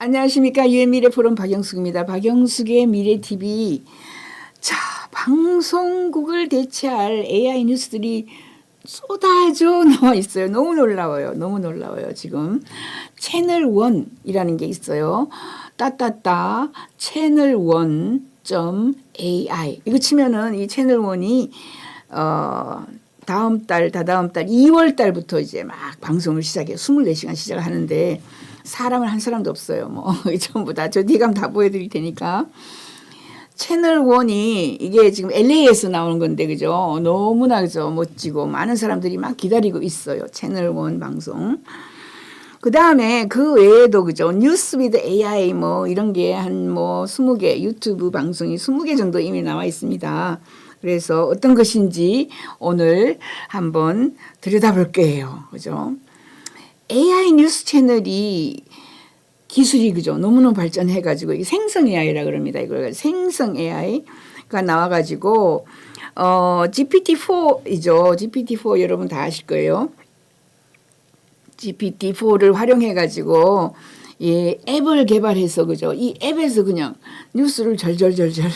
안녕하십니까. 유엔미래 포럼 박영숙입니다. 박영숙의 미래TV. 자, 방송국을 대체할 AI 뉴스들이 쏟아져 나와 있어요. 너무 놀라워요. 너무 놀라워요. 지금 채널1이라는 게 있어요. 따따따 채널1.ai 이거 치면은 이 채널1이 다다음 달 2월 달부터 이제 막 방송을 시작해요. 24시간 시작을 하는데 사람은 한 사람도 없어요. 뭐 전부 다 저 뒤감 다 보여드릴 테니까. 채널1이 이게 지금 LA에서 나오는 건데 그죠? 너무나 그죠? 멋지고 많은 사람들이 막 기다리고 있어요. 채널1 방송. 그 다음에 그 외에도 그죠? 뉴스 위드 AI 뭐 이런 게 한 뭐 20개 유튜브 방송이 20개 정도 이미 나와 있습니다. 그래서 어떤 것인지 오늘 한번 들여다볼 거예요. 그죠? AI 뉴스 채널이 기술이 그죠? 너무너무 발전해가지고 이게 생성 AI라 그럽니다. 이걸 생성 AI가 나와가지고 GPT-4이죠. GPT-4 여러분 다 아실 거예요. GPT-4를 활용해가지고 이 앱을 개발해서 그죠? 이 앱에서 그냥 뉴스를 절절절절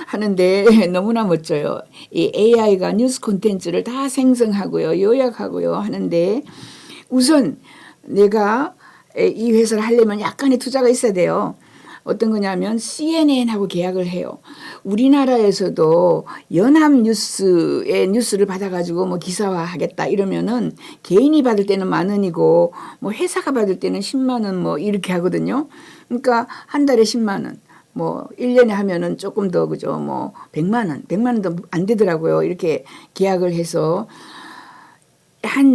하는데 너무나 멋져요. 이 AI가 뉴스 콘텐츠를 다 생성하고요, 요약하고요 하는데 우선 내가 이 회사를 하려면 약간의 투자가 있어야 돼요. 어떤 거냐면 CNN하고 계약을 해요. 우리나라에서도 연합뉴스의 뉴스를 받아가지고 뭐 기사화하겠다 이러면은 개인이 받을 때는 10,000원이고 뭐 회사가 받을 때는 10만 원 뭐 이렇게 하거든요. 그러니까 한 달에 10만 원. 뭐 1년에 하면은 조금 더 그죠. 뭐 100만 원, 100만 원도 안 되더라고요. 이렇게 계약을 해서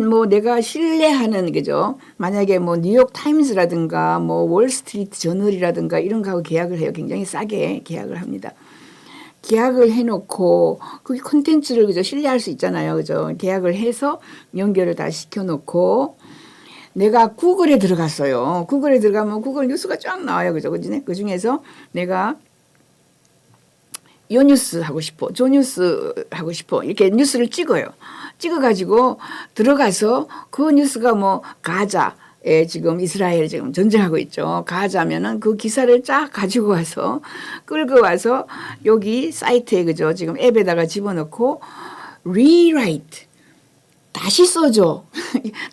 뭐 내가 신뢰하는 그죠. 만약에 뭐 뉴욕 타임즈라든가 뭐 월스트리트 저널이라든가 이런 거하고 계약을 해요. 굉장히 싸게 계약을 합니다. 계약을 해놓고 그 콘텐츠를 그죠 신뢰할 수 있잖아요. 그죠. 계약을 해서 연결을 다 시켜놓고 내가 구글에 들어갔어요. 구글에 들어가면 구글 뉴스가 쫙 나와요. 그죠. 그 중에서 내가 요 뉴스 하고 싶어, 저 뉴스 하고 싶어 이렇게 뉴스를 찍어요. 찍어가지고 들어가서 그 뉴스가 뭐 가자에 지금 이스라엘 지금 전쟁하고 있죠. 가자면은 그 기사를 쫙 가지고 와서 끌고 와서 여기 사이트에 그죠 지금 앱에다가 집어넣고 rewrite 다시 써줘.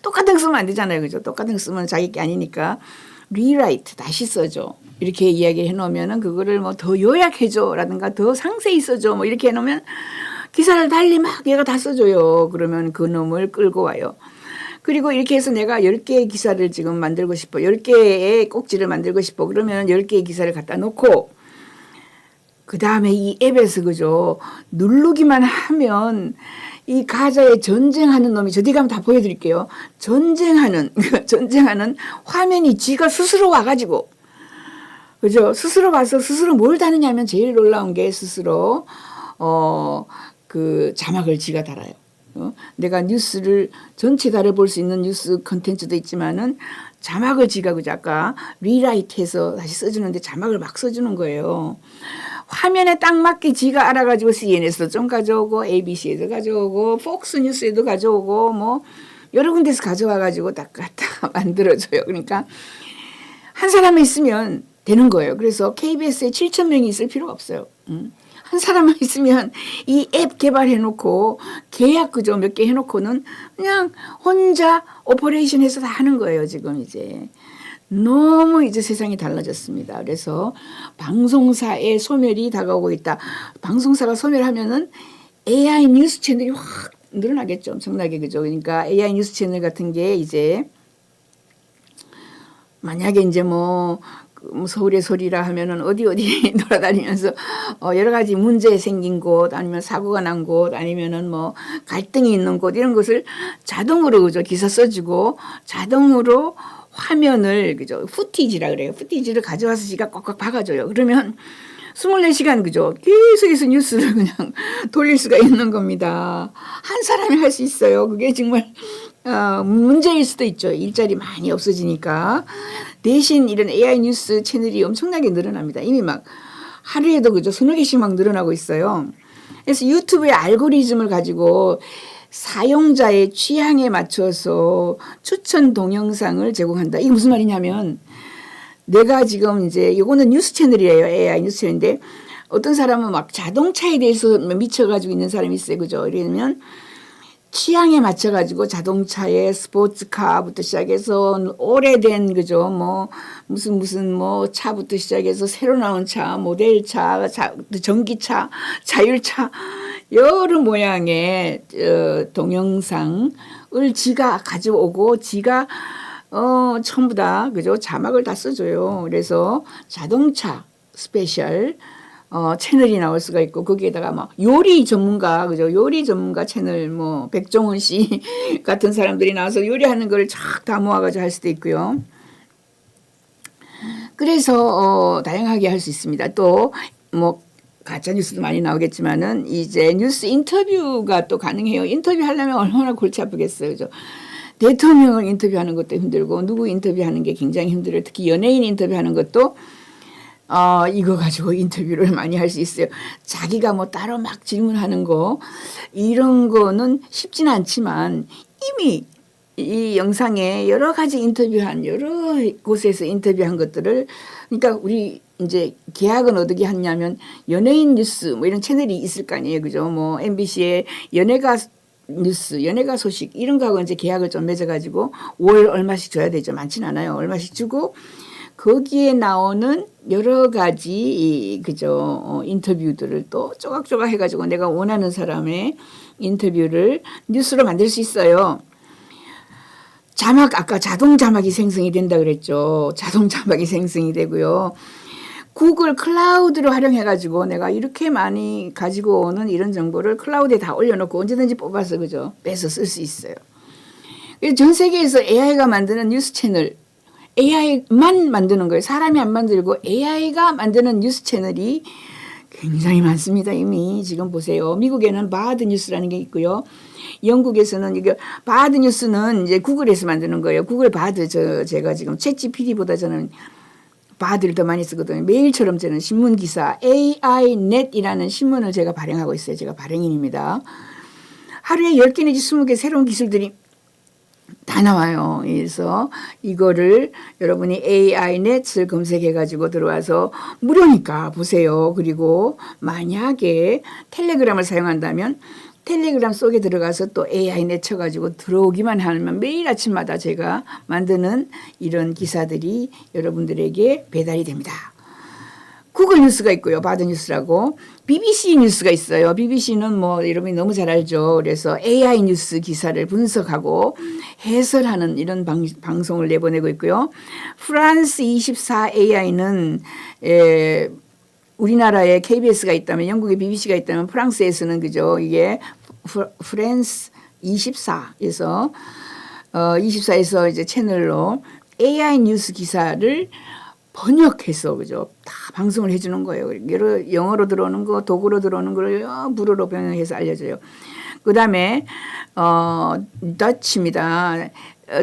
똑같은 거 쓰면 안 되잖아요. 그죠? 똑같은 거 쓰면 자기 게 아니니까 rewrite 다시 써줘. 이렇게 이야기를 해놓으면은 그거를 뭐 더 요약해줘라든가 더 상세히 써줘 뭐 이렇게 해놓으면 기사를 달리 막 얘가 다 써줘요. 그러면 그 놈을 끌고 와요. 그리고 이렇게 해서 내가 10개의 기사를 지금 만들고 싶어. 10개의 꼭지를 만들고 싶어. 그러면 10개의 기사를 갖다 놓고 그 다음에 이 앱에서 그죠 누르기만 하면 이 가자에 전쟁하는 놈이 저디 가면 다 보여드릴게요. 전쟁하는 화면이 지가 스스로 와가지고 그죠? 스스로 와서 스스로 뭘 다느냐면 제일 놀라운 게 스스로 그 자막을 지가 달아요. 내가 뉴스를 전체 달아볼 수 있는 뉴스 컨텐츠도 있지만은 자막을 지가 그죠? 아까 리라이트해서 다시 써주는데 자막을 막 써주는 거예요. 화면에 딱 맞게 지가 알아가지고 CNN에서 좀 가져오고 ABC에도 가져오고 폭스 뉴스에도 가져오고 뭐 여러 군데서 가져와가지고 딱 갖다 만들어줘요. 그러니까 한 사람이 있으면 되는 거예요. 그래서 KBS에 7,000명이 있을 필요가 없어요. 한 사람만 있으면 이 앱 개발해놓고 계약 그죠 몇 개 해놓고는 그냥 혼자 오퍼레이션 해서 다 하는 거예요. 지금 이제. 너무 이제 세상이 달라졌습니다. 그래서 방송사의 소멸이 다가오고 있다. 방송사가 소멸하면은 AI 뉴스 채널이 확 늘어나겠죠. 엄청나게 그죠. 그러니까 AI 뉴스 채널 같은 게 이제 만약에 이제 뭐 서울의 소리라 하면은 어디 돌아다니면서 여러 가지 문제 생긴 곳 아니면 사고가 난 곳 아니면은 뭐 갈등이 있는 곳 이런 것을 자동으로 그죠 기사 써주고 자동으로 화면을 그죠 후티지라 그래요. 후티지를 가져와서 지가 꽉꽉 박아줘요. 그러면 24시간 그죠 계속해서 뉴스를 그냥 돌릴 수가 있는 겁니다. 한 사람이 할 수 있어요. 그게 정말 문제일 수도 있죠. 일자리 많이 없어지니까. 대신 이런 AI 뉴스 채널이 엄청나게 늘어납니다. 이미 막 하루에도 그죠 20개씩 막 늘어나고 있어요. 그래서 유튜브의 알고리즘을 가지고 사용자의 취향에 맞춰서 추천 동영상을 제공한다. 이게 무슨 말이냐면 내가 지금 이제 이거는 뉴스 채널이에요. AI 뉴스 채널인데 어떤 사람은 막 자동차에 대해서 미쳐가지고 있는 사람이 있어요. 그죠? 이러면 취향에 맞춰가지고 자동차의 스포츠카부터 시작해서 오래된 그죠 뭐 무슨 뭐 차부터 시작해서 새로 나온 차, 모델차, 전기차, 자율차 여러 모양의 동영상을 지가 가져오고 지가 전부 다 그죠 자막을 다 써줘요. 그래서 자동차 스페셜 채널이 나올 수가 있고 거기에다가 막 요리 전문가 그죠 요리 전문가 채널 뭐 백종원 씨 같은 사람들이 나와서 요리하는 걸 쫙 다 모아가지고 할 수도 있고요. 그래서 다양하게 할 수 있습니다. 또 뭐 가짜 뉴스도 많이 나오겠지만은 이제 뉴스 인터뷰가 또 가능해요. 인터뷰 하려면 얼마나 골치 아프겠어요, 그죠? 대통령을 인터뷰하는 것도 힘들고 누구 인터뷰하는 게 굉장히 힘들어요. 특히 연예인 인터뷰하는 것도 이거 가지고 인터뷰를 많이 할 수 있어요. 자기가 뭐 따로 막 질문하는 거 이런 거는 쉽지는 않지만 이미 이 영상에 여러 가지 인터뷰한 여러 곳에서 인터뷰한 것들을 그러니까 우리 이제 계약은 어떻게 하냐면 연예인 뉴스 뭐 이런 채널이 있을 거 아니에요. 그죠? 뭐 MBC의 연예가 뉴스, 연예가 소식 이런 거하고 이제 계약을 좀 맺어가지고 월 얼마씩 줘야 되죠. 많지는 않아요. 얼마씩 주고 거기에 나오는 여러 가지 그죠 인터뷰들을 또 조각조각 해가지고 내가 원하는 사람의 인터뷰를 뉴스로 만들 수 있어요. 자막 아까 자동 자막이 생성이 된다 그랬죠. 자동 자막이 생성이 되고요. 구글 클라우드를 활용해가지고 내가 이렇게 많이 가지고 오는 이런 정보를 클라우드에 다 올려놓고 언제든지 뽑아서 그죠 빼서 쓸 수 있어요. 전 세계에서 AI가 만드는 뉴스 채널 AI만 만드는 거예요. 사람이 안 만들고 AI가 만드는 뉴스 채널이 굉장히 많습니다. 이미 지금 보세요. 미국에는 바드 뉴스라는 게 있고요. 영국에서는 이게 바드 뉴스는 이제 구글에서 만드는 거예요. 구글 바드 제가 지금 챗GPT보다 저는 바드를 더 많이 쓰거든요. 매일처럼 저는 신문 기사 AI넷이라는 신문을 제가 발행하고 있어요. 제가 발행인입니다. 하루에 10개 내지 20개 새로운 기술들이 다 나와요. 그래서 이거를 여러분이 AI넷을 검색해가지고 들어와서 무료니까 보세요. 그리고 만약에 텔레그램을 사용한다면 텔레그램 속에 들어가서 또 AI넷 쳐가지고 들어오기만 하면 매일 아침마다 제가 만드는 이런 기사들이 여러분들에게 배달이 됩니다. 구글 뉴스가 있고요. 바드 뉴스라고. BBC 뉴스가 있어요. BBC는 뭐 여러분이 너무 잘 알죠. 그래서 AI 뉴스 기사를 분석하고 해설하는 이런 방송을 내보내고 있고요. 프랑스 24 AI는 우리나라에 KBS가 있다면 영국에 BBC가 있다면 프랑스에서는 그죠. 이게 프랑스 24에서 24에서 이제 채널로 AI 뉴스 기사를 번역해서 그죠 다 방송을 해주는 거예요. 영어로 들어오는 거, 독어로 들어오는 걸 불어로 번역해서 알려줘요. 그 다음에 더치입니다.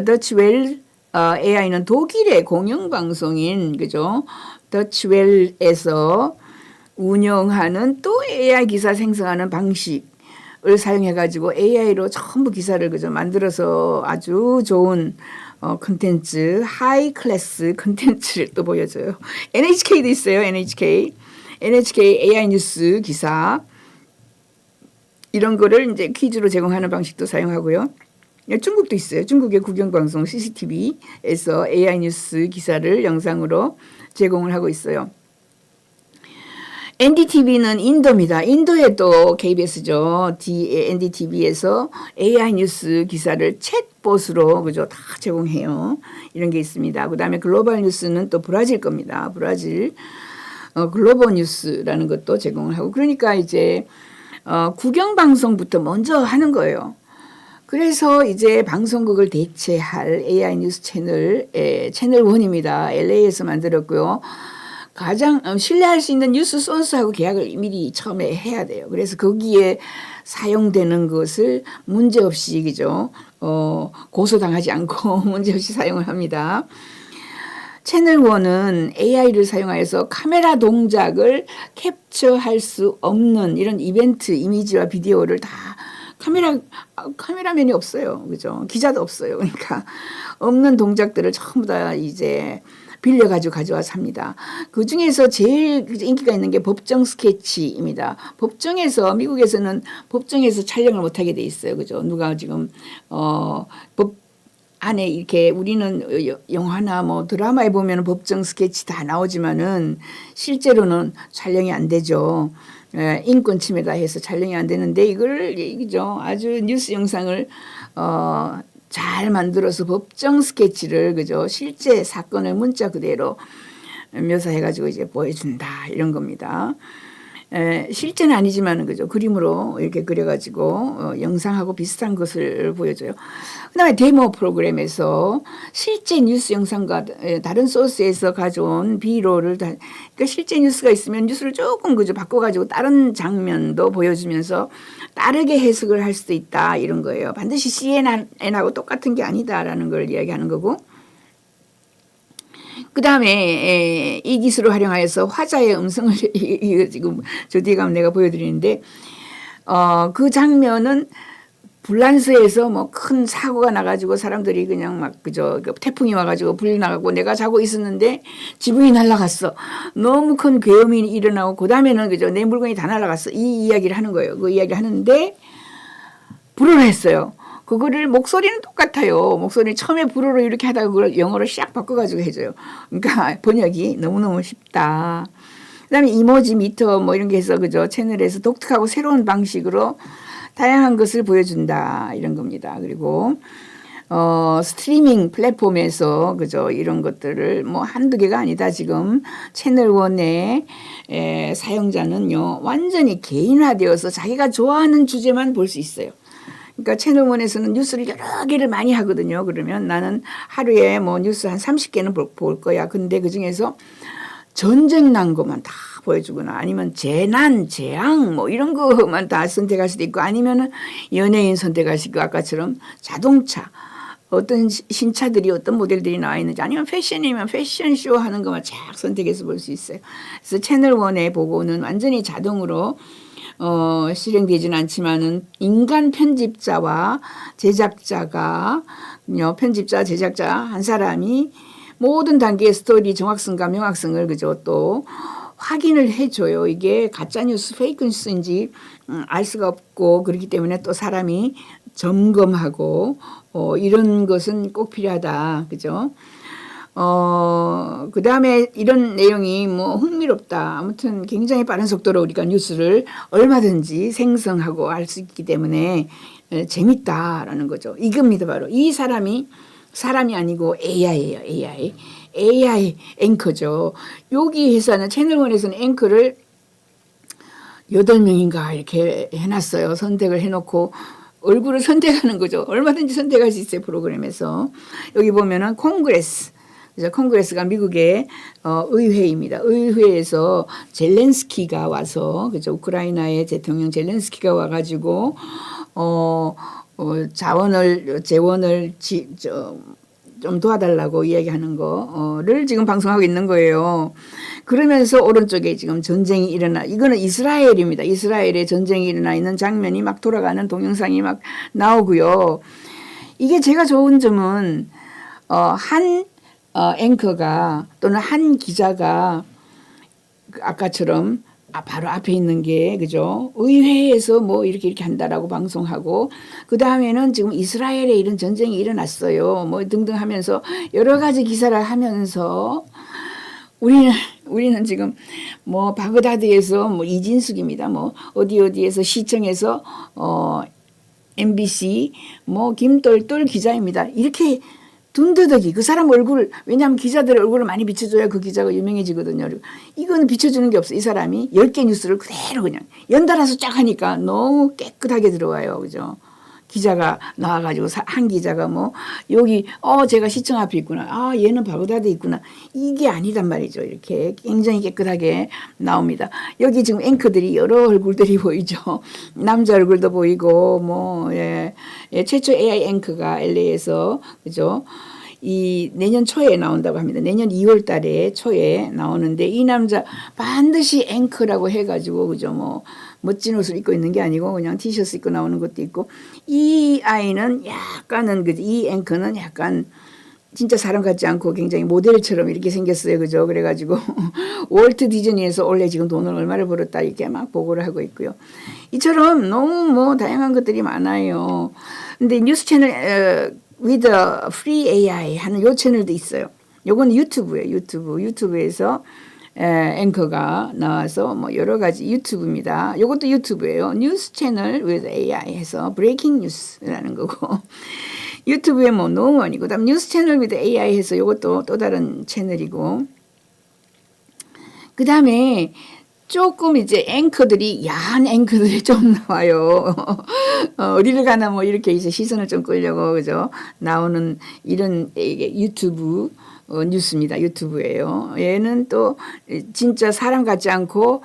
더치웰 AI는 독일의 공영방송인 그죠 더치웰에서 운영하는 또 AI 기사 생성하는 방식을 사용해가지고 AI로 전부 기사를 그죠 만들어서 아주 좋은 콘텐츠, 하이 클래스 콘텐츠를 또 보여줘요. NHK도 있어요. NHK AI 뉴스 기사 이런 거를 이제 퀴즈로 제공하는 방식도 사용하고요. 중국도 있어요. 중국의 국영방송 CCTV에서 AI 뉴스 기사를 영상으로 제공을 하고 있어요. NDTV는 인도입니다. 인도에 또 KBS죠. NDTV에서 AI 뉴스 기사를 챗봇으로 그죠 다 제공해요. 이런 게 있습니다. 그다음에 글로벌 뉴스는 또 브라질 겁니다. 브라질 글로벌 뉴스라는 것도 제공을 하고 그러니까 이제 국영 방송부터 먼저 하는 거예요. 그래서 이제 방송국을 대체할 AI 뉴스 채널 채널 1입니다. LA에서 만들었고요. 가장 신뢰할 수 있는 뉴스 소스하고 계약을 미리 처음에 해야 돼요. 그래서 거기에 사용되는 것을 문제없이 그죠 고소당하지 않고 문제없이 사용을 합니다. 채널 1은 AI를 사용하여서 카메라 동작을 캡처할 수 없는 이런 이벤트 이미지와 비디오를 다 카메라맨이 없어요. 그죠? 기자도 없어요. 그러니까 없는 동작들을 전부 다 이제 빌려가지고 가져와서 합니다. 그 중에서 제일 인기가 있는 게 법정 스케치입니다. 법정에서, 미국에서는 법정에서 촬영을 못하게 돼 있어요. 그죠? 누가 지금, 법 안에 이렇게 우리는 영화나 뭐 드라마에 보면 법정 스케치 다 나오지만은 실제로는 촬영이 안 되죠. 인권 침해다 해서 촬영이 안 되는데 이죠 아주 뉴스 영상을 잘 만들어서 법정 스케치를 그죠 실제 사건을 문자 그대로 묘사해가지고 이제 보여준다 이런 겁니다. 실제는 아니지만은 그죠 그림으로 이렇게 그려가지고 영상하고 비슷한 것을 보여줘요. 그다음에 데모 프로그램에서 실제 뉴스 영상과 다른 소스에서 가져온 비로를 그러니까 실제 뉴스가 있으면 뉴스를 조금 그죠 바꿔가지고 다른 장면도 보여주면서 다르게 해석을 할 수도 있다 이런 거예요. 반드시 CNN하고 똑같은 게 아니다라는 걸 이야기하는 거고. 그 다음에 이 기술을 활용하여서 화자의 음성을 이거 지금 저 뒤에 가면 내가 보여드리는데 그 장면은 불란서에서 뭐 큰 사고가 나가지고 사람들이 그냥 막 그저 태풍이 와가지고 불이 나가고 내가 자고 있었는데 지붕이 날아갔어. 너무 큰 계엄이 일어나고 그 다음에는 그저 내 물건이 다 날아갔어. 이 이야기를 하는 거예요. 그 이야기를 하는데 불어를 했어요. 그거를 목소리는 똑같아요. 목소리 처음에 불어로 이렇게 하다가 그걸 영어로 샥 바꿔가지고 해줘요. 그러니까 번역이 너무너무 쉽다. 그다음에 이모지 미터 뭐 이런 게 해서 그죠 채널에서 독특하고 새로운 방식으로 다양한 것을 보여준다 이런 겁니다. 그리고 스트리밍 플랫폼에서 그죠 이런 것들을 뭐 한두 개가 아니다. 지금 채널 1의 사용자는요 완전히 개인화되어서 자기가 좋아하는 주제만 볼 수 있어요. 그러니까 채널1에서는 뉴스를 여러 개를 많이 하거든요. 그러면 나는 하루에 뭐 뉴스 한 30개는 볼 거야. 근데 그 중에서 전쟁 난 것만 다 보여주거나 아니면 재난, 재앙 뭐 이런 것만 다 선택할 수도 있고 아니면은 연예인 선택할 수 있고 아까처럼 자동차 어떤 신차들이 어떤 모델들이 나와 있는지 아니면 패션이면 패션쇼 하는 것만 쫙 선택해서 볼 수 있어요. 그래서 채널1에 보고는 완전히 자동으로 실행되지는 않지만은 인간 편집자와 제작자가 편집자 제작자 한 사람이 모든 단계의 스토리 정확성과 명확성을 그죠 또 확인을 해줘요. 이게 가짜뉴스 페이크 뉴스인지 알 수가 없고 그렇기 때문에 또 사람이 점검하고 이런 것은 꼭 필요하다. 그죠? 그 다음에 이런 내용이 뭐 흥미롭다. 아무튼 굉장히 빠른 속도로 우리가 뉴스를 얼마든지 생성하고 알 수 있기 때문에 재밌다라는 거죠. 이겁니다. 바로 이 사람이 아니고 AI예요. AI 앵커죠. 여기 회사는 채널1에서는 앵커를 8명인가 이렇게 해놨어요. 선택을 해놓고 얼굴을 선택하는 거죠. 얼마든지 선택할 수 있어요. 프로그램에서. 여기 보면은 콩그레스. 그래서 콩그레스가 미국의 의회입니다. 의회에서 젤렌스키가 와서 그죠 우크라이나의 대통령 젤렌스키가 와가지고 재원을 좀 도와달라고 이야기하는 거를 지금 방송하고 있는 거예요. 그러면서 오른쪽에 지금 전쟁이 이거는 이스라엘입니다. 이스라엘에 전쟁이 일어나 있는 장면이 막 돌아가는 동영상이 막 나오고요. 이게 제가 좋은 점은 한 앵커가 또는 한 기자가 아까처럼 바로 앞에 있는 게 그죠 의회에서 뭐 이렇게 한다라고 방송하고 그 다음에는 지금 이스라엘에 이런 전쟁이 일어났어요 뭐 등등 하면서 여러 가지 기사를 하면서 우리는 지금 뭐 바그다드에서 뭐 이진숙입니다 뭐 어디에서 시청에서 MBC 뭐 김똘똘 기자입니다 이렇게 둔더더기 그 사람 얼굴 왜냐하면 기자들 얼굴을 많이 비춰줘야 그 기자가 유명해지거든요. 이거는 비춰주는 게 없어. 이 사람이 10개 뉴스를 그대로 그냥 연달아서 쫙 하니까 너무 깨끗하게 들어와요. 그죠? 기자가 나와가지고 한 기자가 뭐 여기 제가 시청 앞에 있구나. 얘는 바그다드에 있구나. 이게 아니단 말이죠. 이렇게 굉장히 깨끗하게 나옵니다. 여기 지금 앵커들이 여러 얼굴들이 보이죠. 남자 얼굴도 보이고 뭐 최초 AI 앵커가 LA에서 그죠. 이 내년 초에 나온다고 합니다. 내년 2월 달에 초에 나오는데 이 남자 반드시 앵커라고 해가지고 그죠 뭐 멋진 옷을 입고 있는 게 아니고 그냥 티셔츠 입고 나오는 것도 있고 이 아이는 약간은 이 앵커는 약간 진짜 사람 같지 않고 굉장히 모델처럼 이렇게 생겼어요. 그죠? 그래가지고 월트 디즈니에서 원래 지금 돈을 얼마를 벌었다 이렇게 막 보고를 하고 있고요. 이처럼 너무 뭐 다양한 것들이 많아요. 근데 뉴스 채널 with free AI 하는 요 채널도 있어요. 요건 유튜브예요. 유튜브에서 앵커가 나와서 뭐 여러 가지 유튜브입니다. 요것도 유튜브예요. 뉴스 채널 with AI 해서 브레이킹 뉴스라는 거고 유튜브에 뭐 너무 많이 그다음 뉴스 채널 with AI 해서 요것도 또 다른 채널이고 그다음에 조금 이제 앵커들이 야한 앵커들이 좀 나와요. 어디를 가나 뭐 이렇게 이제 시선을 좀 끌려고 그죠 나오는 이런 이게 유튜브 뉴스입니다. 유튜브예요. 얘는 또 진짜 사람 같지 않고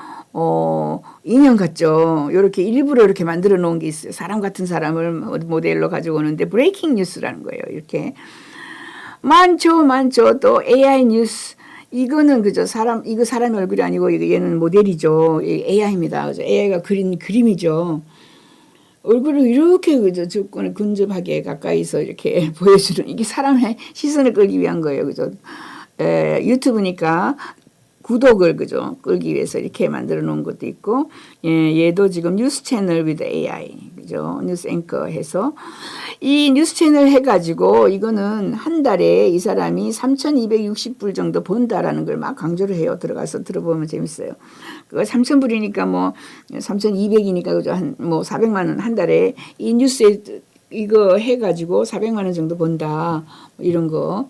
인형 같죠. 이렇게 일부러 이렇게 만들어 놓은 게 있어요. 사람 같은 사람을 모델로 가지고 오는데 브레이킹 뉴스라는 거예요. 이렇게 많죠. 또 AI 뉴스 이거는 그죠 이거 사람의 얼굴이 아니고 얘는 모델이죠. AI입니다. 그죠? AI가 그린 그림이죠. 얼굴을 이렇게 그죠 조건을 근접하게 가까이서 이렇게 보여주는 이게 사람의 시선을 끌기 위한 거예요. 그죠? 유튜브니까 구독을 그죠 끌기 위해서 이렇게 만들어 놓은 것도 있고 얘도 지금 뉴스 채널 with AI 그죠 뉴스 앵커 해서 이 뉴스 채널 해가지고 이거는 한 달에 이 사람이 3,260불 정도 번다라는 걸 막 강조를 해요. 들어가서 들어보면 재밌어요. 그거 3,000불이니까 뭐 3,200이니까 그죠 한 뭐 400만 원 한 달에 이 뉴스에 이거 해가지고 400만 원 정도 번다 이런 거.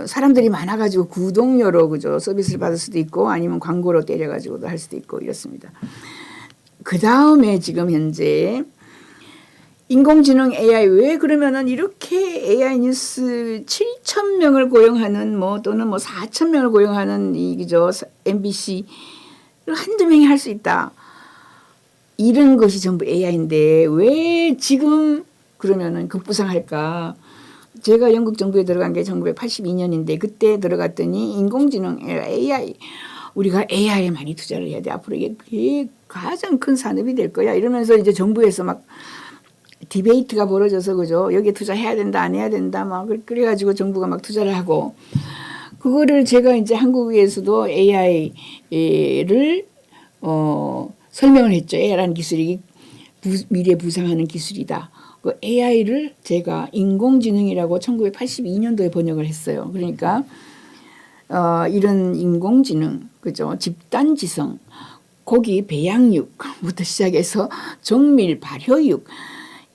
사람들이 많아가지고 구독료로 그죠 서비스를 받을 수도 있고 아니면 광고로 때려가지고도 할 수도 있고 이렇습니다. 그 다음에 지금 현재 인공지능 AI 왜 그러면은 이렇게 AI 뉴스 7,000명을 고용하는 뭐 또는 뭐 4,000명을 고용하는 이 그죠 MBC 한두 명이 할 수 있다. 이런 것이 전부 AI인데 왜 지금 그러면은 급부상할까? 제가 영국 정부에 들어간 게 1982년인데 그때 들어갔더니 인공지능 AI 우리가 AI에 많이 투자를 해야 돼. 앞으로 이게 가장 큰 산업이 될 거야. 이러면서 이제 정부에서 막 디베이트가 벌어져서 그죠. 여기에 투자해야 된다, 안 해야 된다. 막 그래가지고 정부가 막 투자를 하고 그거를 제가 이제 한국에서도 AI를 설명을 했죠. AI라는 기술이 미래 부상하는 기술이다. 그 AI를 제가 인공지능이라고 1982년도에 번역을 했어요. 그러니까 이런 인공지능, 그죠? 집단지성, 고기 배양육부터 시작해서 정밀 발효육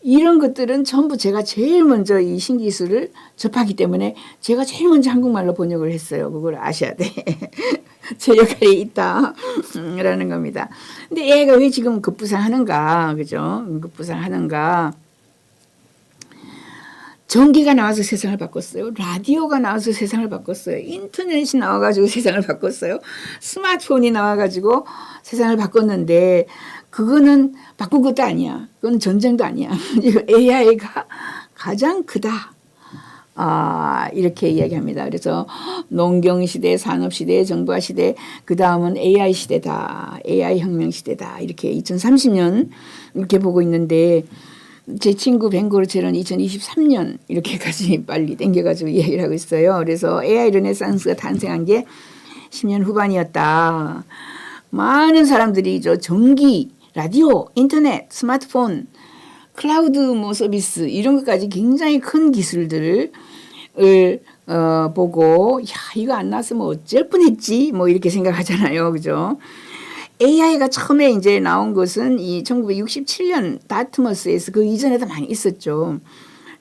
이런 것들은 전부 제가 제일 먼저 이 신기술을 접하기 때문에 제가 제일 먼저 한국말로 번역을 했어요. 그걸 아셔야 돼. 제 역할이 있다. 라는 겁니다. 근데 AI가 왜 지금 급부상하는가, 그죠? 급부상하는가. 전기가 나와서 세상을 바꿨어요. 라디오가 나와서 세상을 바꿨어요. 인터넷이 나와가지고 세상을 바꿨어요. 스마트폰이 나와가지고 세상을 바꿨는데 그거는 바꾼 것도 아니야. 그건 전쟁도 아니야. AI가 가장 크다. 이렇게 이야기합니다. 그래서 농경시대, 산업시대, 정보화시대, 그 다음은 AI 시대다. AI 혁명 시대다. 이렇게 2030년 이렇게 보고 있는데 제 친구 벵고르체는 2023년 이렇게까지 빨리 땡겨가지고 이야기를 하고 있어요. 그래서 AI 르네상스가 탄생한 게 10년 후반이었다. 많은 사람들이 전기, 라디오, 인터넷, 스마트폰, 클라우드 뭐 서비스 이런 것까지 굉장히 큰 기술들을 보고 야 이거 안 나왔으면 어쩔 뻔했지 뭐 이렇게 생각하잖아요. 그죠? AI가 처음에 이제 나온 것은 이 1967년 다트머스에서 그 이전에도 많이 있었죠.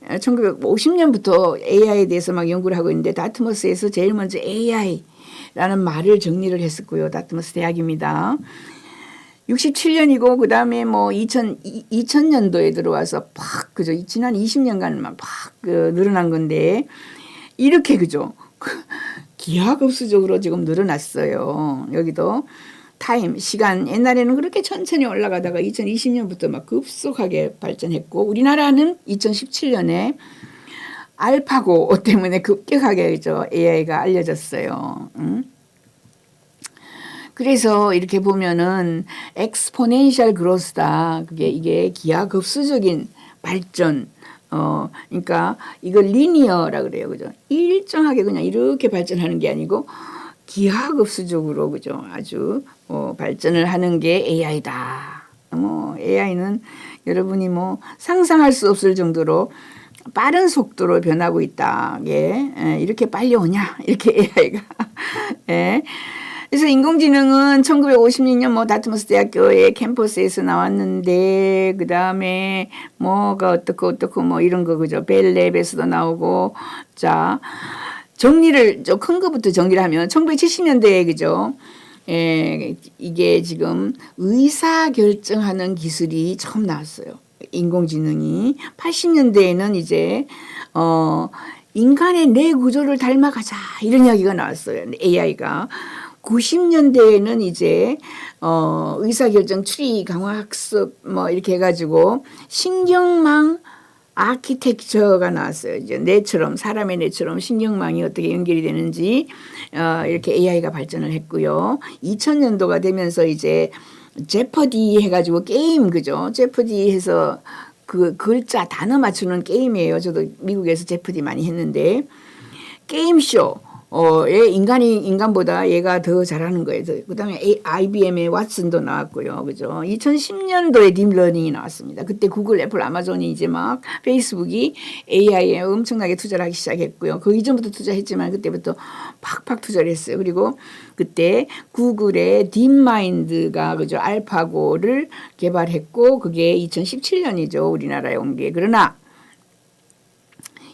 1950년부터 AI에 대해서 막 연구를 하고 있는데 다트머스에서 제일 먼저 AI라는 말을 정리를 했었고요. 다트머스 대학입니다. 67년이고 그다음에 뭐 2000년도에 들어와서 팍 그죠. 지난 20년간만 팍 늘어난 건데 이렇게 그죠. 기하급수적으로 지금 늘어났어요. 여기도 타임, 시간 옛날에는 그렇게 천천히 올라가다가 2020년부터 막 급속하게 발전했고 우리나라는 2017년에 알파고 때문에 급격하게 그죠. AI가 알려졌어요. 그래서 이렇게 보면은 엑스포넨셜 그로스다. 이게 기하급수적인 발전, 그러니까 이걸 리니어라 그래요. 그죠? 일정하게 그냥 이렇게 발전하는 게 아니고 기하급수적으로 그죠? 아주 발전을 하는 게 AI다. AI는 여러분이 상상할 수 없을 정도로 빠른 속도로 변하고 있다. 예, 이렇게 빨리 오냐? 이렇게 AI가. 예. 그래서 인공지능은 1956년 다트머스 대학교의 캠퍼스에서 나왔는데, 그 다음에 뭐가 어떻고 이런 거 그죠? 벨랩에서도 나오고. 자, 정리를 좀 큰 거부터 정리를 하면 1970년대에 그죠? 예, 이게 지금 의사 결정하는 기술이 처음 나왔어요. 인공지능이 80년대에는 이제 인간의 뇌 구조를 닮아가자 이런 이야기가 나왔어요. AI가 90년대에는 이제 의사결정 추리 강화 학습 이렇게 해가지고 신경망 아키텍처가 나왔어요. 이제 뇌처럼 사람의 뇌처럼 신경망이 어떻게 연결이 되는지 이렇게 AI가 발전을 했고요. 2000년도가 되면서 이제 제퍼디 해가지고 게임 그죠? 제퍼디 해서 그 글자 단어 맞추는 게임이에요. 저도 미국에서 제퍼디 많이 했는데 게임쇼. 인간보다 얘가 더 잘하는 거예요. 그 다음에 IBM의 왓슨도 나왔고요. 그죠? 2010년도에 딥러닝이 나왔습니다. 그때 구글, 애플, 아마존이 이제 막 페이스북이 AI에 엄청나게 투자를 하기 시작했고요. 그 이전부터 투자했지만 그때부터 팍팍 투자를 했어요. 그리고 그때 구글의 딥마인드가 그죠? 알파고를 개발했고 그게 2017년이죠. 우리나라에 온 게. 그러나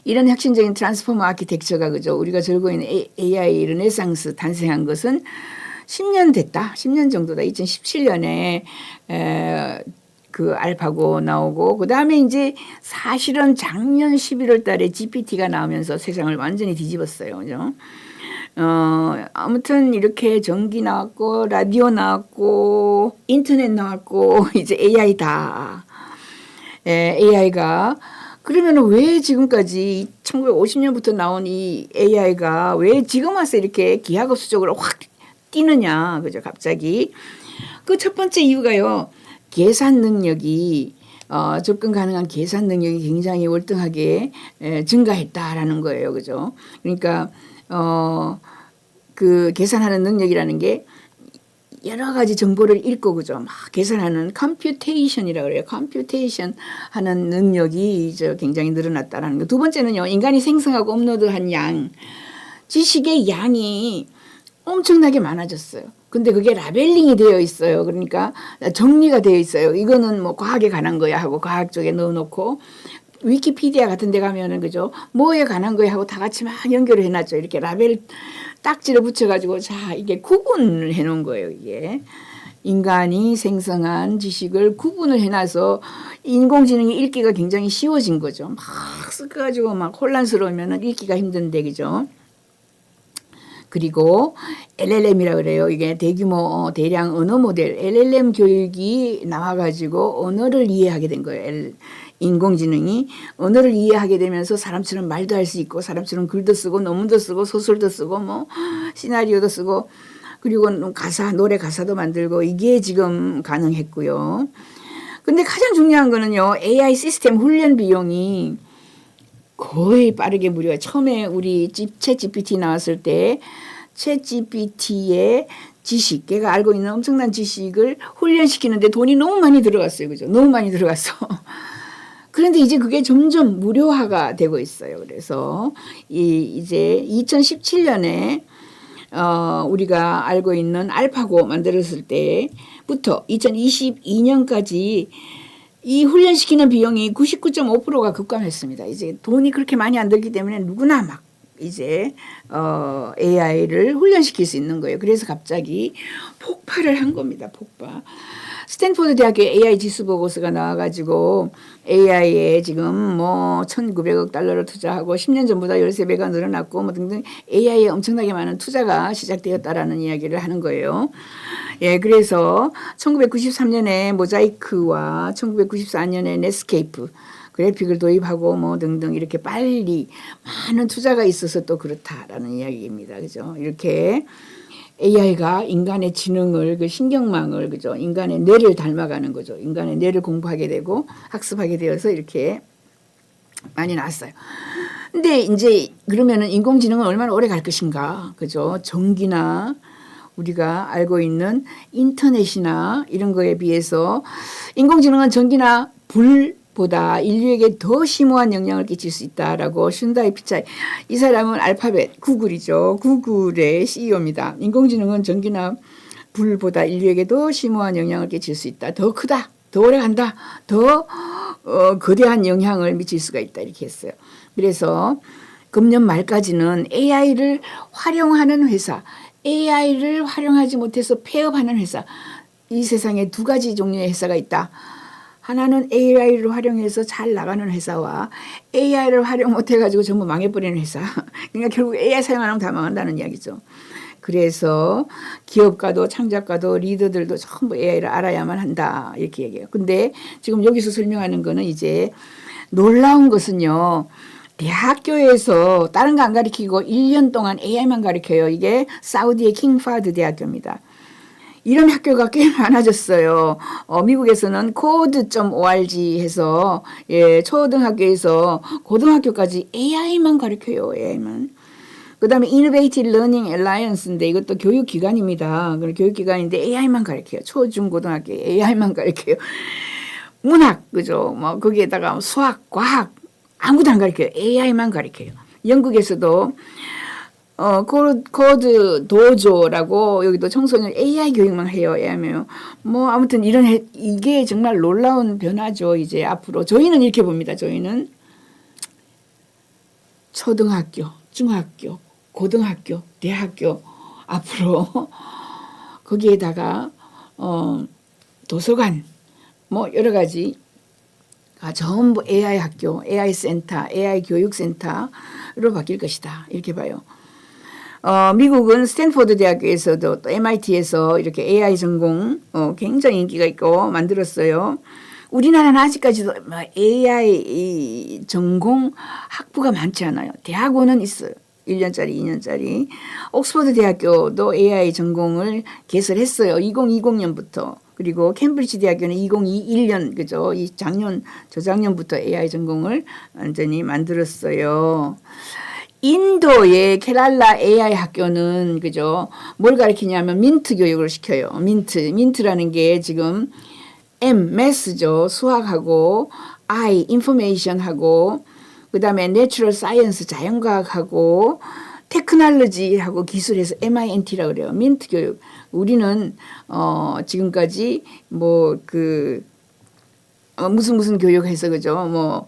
이런 혁신적인 트랜스포머 아키텍처가 그죠? 우리가 즐거고 있는 AI 르네상스 탄생한 것은 10년 됐다. 10년 정도다. 2017년에 그 알파고 나오고 그다음에 이제 사실은 작년 11월 달에 GPT가 나오면서 세상을 완전히 뒤집었어요. 그죠? 아무튼 이렇게 전기 나왔고 라디오 나왔고 인터넷 나왔고 이제 AI다. AI가 그러면 왜 지금까지 1950년부터 나온 이 AI가 왜 지금 와서 이렇게 기하급수적으로 확 뛰느냐, 그죠? 갑자기 그 첫 번째 이유가요. 계산 능력이 접근 가능한 계산 능력이 굉장히 월등하게 증가했다라는 거예요, 그죠? 그러니까 그 계산하는 능력이라는 게 여러 가지 정보를 읽고 그죠 막 계산하는 컴퓨테이션이라고 그래요. 컴퓨테이션 하는 능력이 굉장히 늘어났다라는 거. 두 번째는요. 인간이 생성하고 업로드한 양, 지식의 양이 엄청나게 많아졌어요. 근데 그게 라벨링이 되어 있어요. 그러니까 정리가 되어 있어요. 이거는 과학에 관한 거야 하고 과학 쪽에 넣어놓고 위키피디아 같은 데 가면은 그죠 뭐에 관한 거야 하고 다 같이 막 연결을 해놨죠. 이렇게 라벨 딱지를 붙여가지고 자 이게 구분을 해놓은 거예요. 이게 인간이 생성한 지식을 구분을 해놔서 인공지능이 읽기가 굉장히 쉬워진 거죠. 막 섞어가지고 막 혼란스러우면은 읽기가 힘든데 그죠. 그리고 LLM이라 그래요. 이게 대규모 대량 언어 모델 LLM 교육이 나와가지고 언어를 이해하게 된 거예요. 인공지능이 언어를 이해하게 되면서 사람처럼 말도 할 수 있고 사람처럼 글도 쓰고 논문도 쓰고 소설도 쓰고 시나리오도 쓰고 그리고 노래 가사도 만들고 이게 지금 가능했고요. 근데 가장 중요한 거는요. AI 시스템 훈련 비용이 거의 빠르게 무료가 처음에 우리 챗 GPT 나왔을 때 챗 GPT의 지식, 걔가 알고 있는 엄청난 지식을 훈련시키는데 돈이 너무 많이 들어갔어요. 그죠? 너무 많이 들어갔어. 그런데 이제 그게 점점 무료화가 되고 있어요. 그래서 이제 2017년에 우리가 알고 있는 알파고 만들었을 때부터 2022년까지 이 훈련시키는 비용이 99.5%가 급감했습니다. 이제 돈이 그렇게 많이 안 들기 때문에 누구나 막 이제 AI를 훈련시킬 수 있는 거예요. 그래서 갑자기 폭발을 한 겁니다. 폭발. 스탠포드 대학교 AI 지수 보고서가 나와가지고 AI에 지금 1,900억 달러를 투자하고 10년 전보다 13배가 늘어났고 등등 AI에 엄청나게 많은 투자가 시작되었다라는 이야기를 하는 거예요. 예, 그래서 1993년에 모자이크와 1994년에 넷스케이프 그래픽을 도입하고 등등 이렇게 빨리 많은 투자가 있어서 또 그렇다라는 이야기입니다. 그죠? 이렇게 AI가 인간의 지능을 그 신경망을 그죠? 인간의 뇌를 닮아가는 거죠. 인간의 뇌를 공부하게 되고 학습하게 되어서 이렇게 많이 나왔어요. 근데 이제 그러면은 인공지능은 얼마나 오래 갈 것인가, 그죠? 전기나 우리가 알고 있는 인터넷이나 이런 거에 비해서 인공지능은 전기나 불보다 인류에게 더 심오한 영향을 끼칠 수 있다라고 슌다이 피차이, 이 사람은 알파벳 구글이죠. 구글의 CEO입니다. 인공지능은 전기나 불보다 인류에게 더 심오한 영향을 끼칠 수 있다. 더 크다. 더 오래 간다. 더 거대한 영향을 미칠 수가 있다. 이렇게 했어요. 그래서 금년 말까지는 AI를 활용하는 회사, AI를 활용하지 못해서 폐업하는 회사, 이 세상에 두 가지 종류의 회사가 있다. 하나는 AI를 활용해서 잘 나가는 회사와 AI를 활용 못해가지고 전부 망해버리는 회사. 그러니까 결국 AI 사용 안 하면 다 망한다는 이야기죠. 그래서 기업가도 창작가도 리더들도 전부 AI를 알아야만 한다. 이렇게 얘기해요. 근데 지금 여기서 설명하는 거는 이제 놀라운 것은요. 대학교에서 다른 거 안 가르치고 1년 동안 AI만 가르쳐요. 이게 사우디의 킹파드 대학교입니다. 이런 학교가 꽤 많아졌어요. 미국에서는 code.org 해서 초등학교에서 고등학교까지 AI만 가르쳐요. AI만. 그다음에 Innovative Learning Alliance인데 이것도 교육기관입니다. 교육기관인데 AI만 가르쳐요. 초중 고등학교 AI만 가르쳐요. 문학 그죠? 뭐 거기에다가 수학, 과학 아무도 안 가르쳐요. AI만 가르쳐요. 영국에서도 코드 도조라고 여기도 청소년 AI 교육만 해요. AI면 뭐 아무튼 이게 정말 놀라운 변화죠. 이제 앞으로 저희는 이렇게 봅니다. 저희는 초등학교, 중학교, 고등학교, 대학교 앞으로 거기에다가 도서관 뭐 여러 가지 전부 AI 학교, AI 센터, AI 교육센터로 바뀔 것이다. 이렇게 봐요. 미국은 스탠포드 대학교에서도 또 MIT에서 이렇게 AI 전공 굉장히 인기가 있고 만들었어요. 우리나라는 아직까지도 AI 전공 학부가 많지 않아요. 대학원은 있어요. 1년짜리, 2년짜리. 옥스퍼드 대학교도 AI 전공을 개설했어요. 2020년부터. 그리고 캠브리지 대학교는 2021년, 그죠? 저작년부터 AI 전공을 완전히 만들었어요. 인도의 케랄라 AI 학교는, 그죠? 뭘 가르치냐면 민트 교육을 시켜요. 민트라는 게 지금 매스죠. 수학하고, 인포메이션하고, 그 다음에 내추럴 사이언스, 자연과학하고, 테크놀로지하고 기술에서 MINT라고 그래요. 민트 교육. 우리는, 지금까지 무슨 교육해서, 그죠?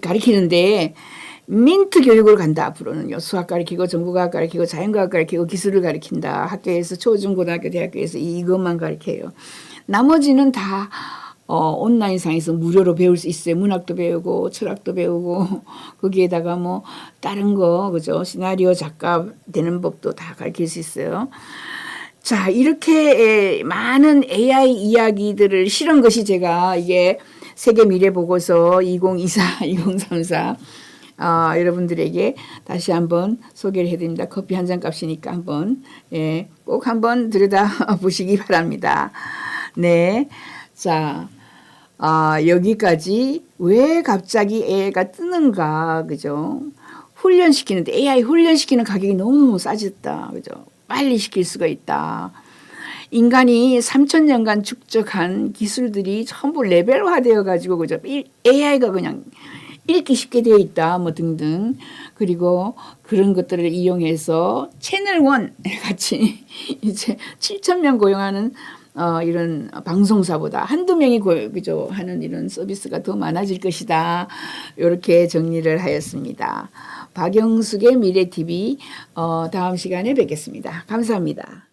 가르치는데, 민트 교육을 간다. 앞으로는요. 수학 가르치고 정보과학 가르치고 자연과학 가르치고 기술을 가르친다. 학교에서 초중고등학교 대학교에서 이것만 가르쳐요. 나머지는 다 온라인상에서 무료로 배울 수 있어요. 문학도 배우고 철학도 배우고 거기에다가 뭐 다른 거 그죠? 시나리오 작가 되는 법도 다 가르칠 수 있어요. 자, 이렇게 많은 AI 이야기들을 실은 것이 제가 이게 세계 미래 보고서 2024, 2034 여러분들에게 다시 한번 소개를 해드립니다. 커피 한 잔 값이니까 꼭 한번 들여다 보시기 바랍니다. 네. 자, 여기까지 왜 갑자기 AI가 뜨는가, 그죠? AI 훈련시키는 가격이 너무 싸졌다, 그죠? 빨리 시킬 수가 있다. 인간이 3,000년간 축적한 기술들이 전부 레벨화되어 가지고, 그죠? AI가 그냥 읽기 쉽게 되어 있다, 뭐 등등. 그리고 그런 것들을 이용해서 채널 1 같이 이제 7,000명 고용하는 이런 방송사보다 한두 명이 그죠 하는 이런 서비스가 더 많아질 것이다. 이렇게 정리를 하였습니다. 박영숙의 미래TV 다음 시간에 뵙겠습니다. 감사합니다.